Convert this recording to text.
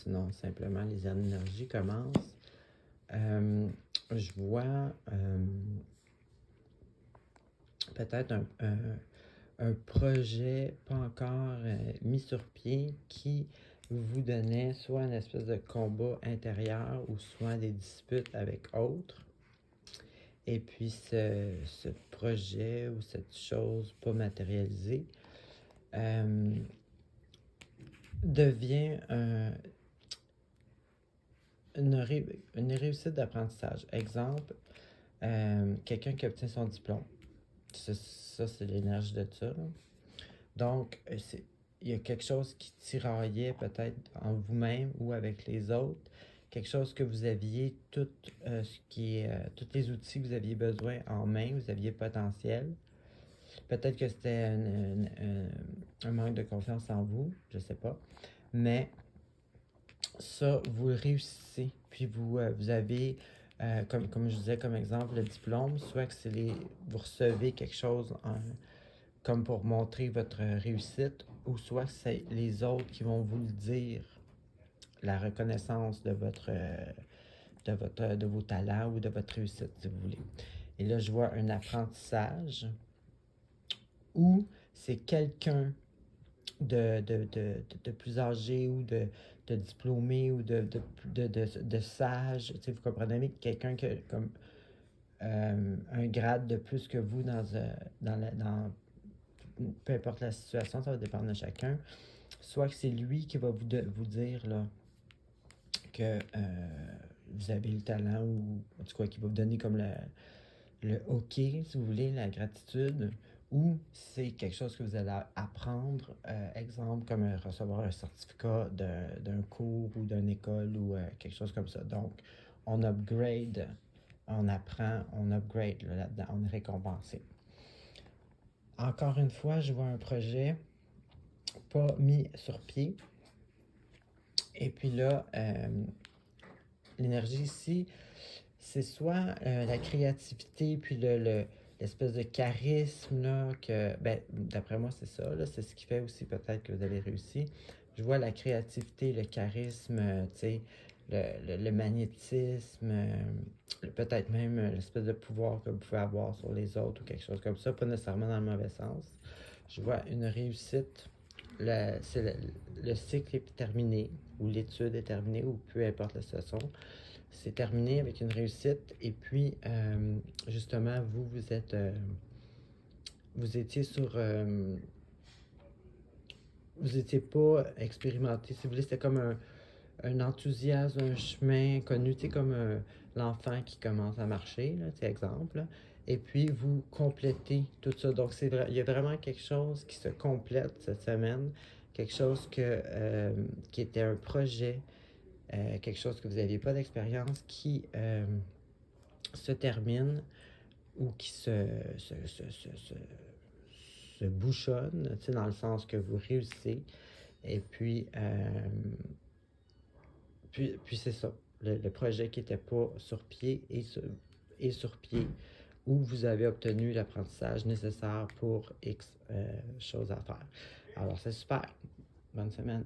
sinon simplement les énergies commencent. Je vois peut-être un projet pas encore mis sur pied qui vous donnait soit une espèce de combat intérieur ou soit des disputes avec autres. Et puis ce projet ou cette chose pas matérialisée devient une réussite d'apprentissage. Exemple, quelqu'un qui obtient son diplôme. Ça c'est l'énergie de ça. Là. Donc, il y a quelque chose qui tiraillait peut-être en vous-même ou avec les autres. Quelque chose que vous aviez, tous les outils que vous aviez besoin en main, vous aviez potentiel. Peut-être que c'était un manque de confiance en vous, je sais pas. Mais ça, vous réussissez. Puis vous avez, comme je disais comme exemple, le diplôme, soit que vous recevez quelque chose comme pour montrer votre réussite, ou soit c'est les autres qui vont vous le dire, la reconnaissance de vos talents ou de votre réussite, si vous voulez. Et là, je vois un apprentissage où c'est quelqu'un de plus âgé ou de diplômé ou de sage, tu sais, vous comprenez, mais quelqu'un qui a comme un grade de plus que vous dans peu importe la situation, ça va dépendre de chacun. Soit que c'est lui qui va vous dire là, que vous avez le talent ou en tout cas qui va vous donner comme le OK, si vous voulez, la gratitude, ou c'est quelque chose que vous allez apprendre, exemple comme recevoir un certificat d'un cours ou d'une école ou quelque chose comme ça. Donc, on upgrade, on apprend, on upgrade là-dedans, on est récompensé. Encore une fois, je vois un projet pas mis sur pied. Et puis là, l'énergie ici, c'est soit la créativité, puis l'espèce de charisme, là, ben, d'après moi, c'est ça, là, c'est ce qui fait aussi peut-être que vous avez réussi. Je vois la créativité, le charisme, tu sais, le magnétisme, peut-être même l'espèce de pouvoir que vous pouvez avoir sur les autres ou quelque chose comme ça, pas nécessairement dans le mauvais sens. Je vois une réussite, le cycle est terminé, ou l'étude est terminée, ou peu importe la situation. C'est terminé avec une réussite. Et puis, justement, vous étiez vous étiez pas expérimenté. Si vous voulez, c'était comme un enthousiasme, un chemin connu, tu sais, comme l'enfant qui commence à marcher, là, tu sais, exemple. Et puis, vous complétez tout ça. Donc, il y a vraiment quelque chose qui se complète cette semaine. Quelque chose qui était un projet, quelque chose que vous n'aviez pas d'expérience, qui se termine ou qui se bouchonne, tu sais, dans le sens que vous réussissez. Et puis c'est ça. Le projet qui n'était pas sur pied est sur pied, où vous avez obtenu l'apprentissage nécessaire pour X choses à faire. Alors, c'est super. Bonne semaine.